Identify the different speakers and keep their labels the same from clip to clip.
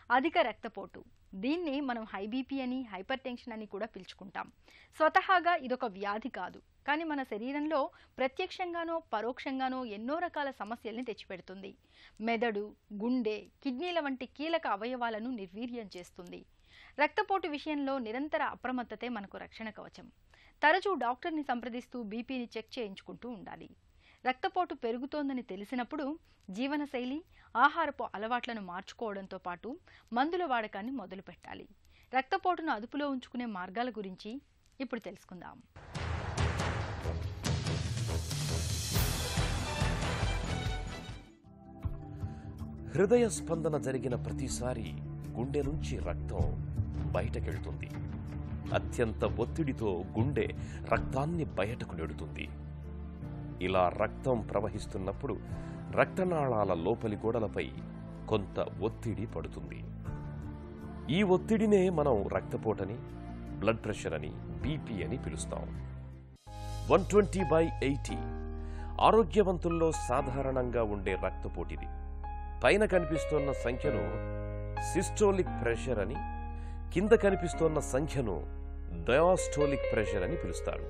Speaker 1: అధిక రక్తపోటు. దీన్ని మనం హై బీపీ అని, హైపర్ టెన్షన్ అని కూడా పిలుచుకుంటాం. స్వతహాగా ఇదొక వ్యాధి కాదు, కానీ మన శరీరంలో ప్రత్యక్షంగానో పరోక్షంగానో ఎన్నో రకాల సమస్యల్ని తెచ్చిపెడుతుంది. మెదడు, గుండె, కిడ్నీల వంటి కీలక అవయవాలను నిర్వీర్యం చేస్తుంది. రక్తపోటు విషయంలో నిరంతర అప్రమత్తతే మనకు రక్షణ కవచం. తరచూ డాక్టర్ని సంప్రదిస్తూ బీపీని చెక్ చేయించుకుంటూ ఉండాలి. రక్తపోటు పెరుగుతోందని తెలిసినప్పుడు జీవనశైలి, ఆహారపు అలవాట్లను మార్చుకోవడంతో పాటు మందుల వాడకాన్ని మొదలు పెట్టాలి. రక్తపోటును అదుపులో ఉంచుకునే మార్గాల గురించి ఇప్పుడు తెలుసుకుందాం.
Speaker 2: హృదయ స్పందన జరిగిన ప్రతిసారి గుండె నుంచి రక్తం బయటకెళ్తుంది. అత్యంత ఒత్తిడితో గుండె రక్తాన్ని బయటకు నెడుతుంది. ఇలా రక్తం ప్రవహిస్తున్నప్పుడు రక్తనాళాల లోపలి గోడలపై కొంత ఒత్తిడి పడుతుంది. ఈ ఒత్తిడినే మనం రక్తపోటని, బ్లడ్ ప్రెషర్ అని, బీపీ అని పిలుస్తాం. 120/80 ఆరోగ్యవంతుల్లో సాధారణంగా ఉండే రక్తపోటిది. పైన కనిపిస్తున్న సంఖ్యను సిస్టోలిక్ ప్రెషర్ అని, కింద కనిపిస్తున్న సంఖ్యను డయాస్టోలిక్ ప్రెషర్ అని పిలుస్తారు.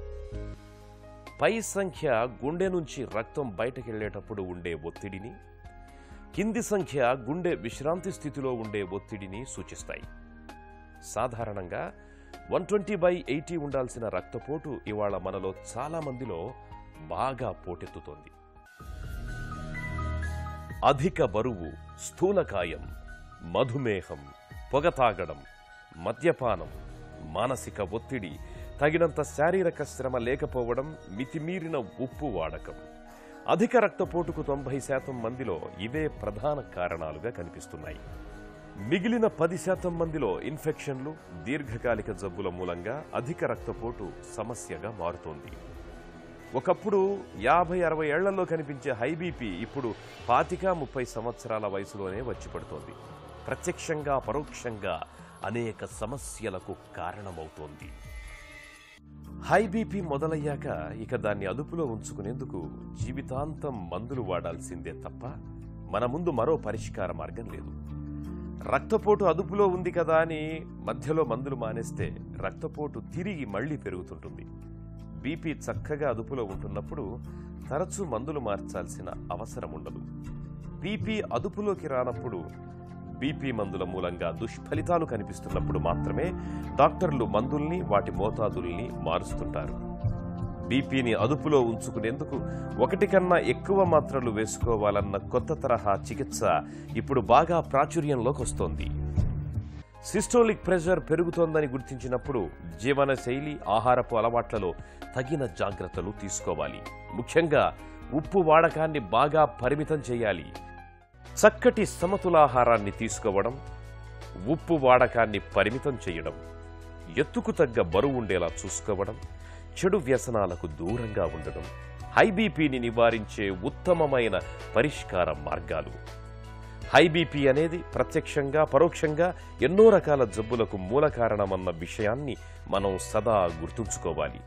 Speaker 2: పై సంఖ్య గుండె నుంచి రక్తం బయటకెళ్లేటప్పుడు ఉండే ఒత్తిడిని, కింది సంఖ్య గుండె విశ్రాంతి స్థితిలో ఉండే ఒత్తిడిని సూచిస్తాయి. సాధారణంగా 120/80 ఉండాల్సిన రక్తపోటు ఇవాళ మనలో చాలా మందిలో బాగా పోటెత్తుతోంది. అధిక బరువు, స్థూలకాయం, మధుమేహం, పొగ తాగడం, మద్యపానం, మానసిక ఒత్తిడి, తగినంత శారీరక శ్రమ లేకపోవడం, మితిమీరిన ఉప్పు వాడకం. అధిక రక్తపోటుకు 90% మందిలో ఇవే ప్రధాన కారణాలుగా కనిపిస్తున్నాయి. మిగిలిన 10% మందిలో ఇన్ఫెక్షన్లు, దీర్ఘకాలిక జబ్బుల మూలంగా అధిక రక్తపోటు సమస్యగా మారుతోంది. ఒకప్పుడు 50-60 ఏళ్లలో కనిపించే హై బీపీ ఇప్పుడు 25-30 సంవత్సరాల వయసులోనే వచ్చిపడుతోంది. ప్రత్యక్షంగా పరోక్షంగా అనేక సమస్యలకు కారణమవుతోంది. హై బీపీ మొదలయ్యాక ఇక దాన్ని అదుపులో ఉంచుకునేందుకు జీవితాంతం మందులు వాడాల్సిందే తప్ప మన ముందు మరో పరిష్కార మార్గం లేదు. రక్తపోటు అదుపులో ఉంది కదా అని మధ్యలో మందులు మానేస్తే రక్తపోటు తిరిగి మళ్లీ పెరుగుతుంటుంది. బీపీ చక్కగా అదుపులో ఉంటున్నప్పుడు తరచూ మందులు మార్చాల్సిన అవసరం ఉండదు. బీపీ అదుపులోకి రానప్పుడు, బీపీ మందుల మూలంగా దుష్ఫలితాలు కనిపిస్తున్నప్పుడు మాత్రమే డాక్టర్లు మందుల్ని, వాటి మోతాదుల్ని మారుస్తుంటారు. బీపీని అదుపులో ఉంచుకునేందుకు 1 కన్నా ఎక్కువ మాత్రలు వేసుకోవాలన్న కొత్త తరహా చికిత్స ఇప్పుడు బాగా ప్రాచుర్యంలోకి వస్తోంది. సిస్టోలిక్ ప్రెషర్ పెరుగుతోందని గుర్తించినప్పుడు జీవనశైలి, ఆహారపు అలవాట్లలో తగిన జాగ్రత్తలు తీసుకోవాలి. ముఖ్యంగా ఉప్పు వాడకాన్ని బాగా పరిమితం చేయాలి. చక్కటి సమతులాహారాన్ని తీసుకోవడం, ఉప్పు వాడకాన్ని పరిమితం చేయడం, ఎత్తుకు తగ్గ బరువు ఉండేలా చూసుకోవడం, చెడు వ్యసనాలకు దూరంగా ఉండడం హై బీపీని నివారించే ఉత్తమమైన పరిష్కార మార్గాలు. హై బీపీ అనేది ప్రత్యక్షంగా పరోక్షంగా ఎన్నో రకాల జబ్బులకు మూల కారణమన్న విషయాన్ని మనం సదా గుర్తుంచుకోవాలి.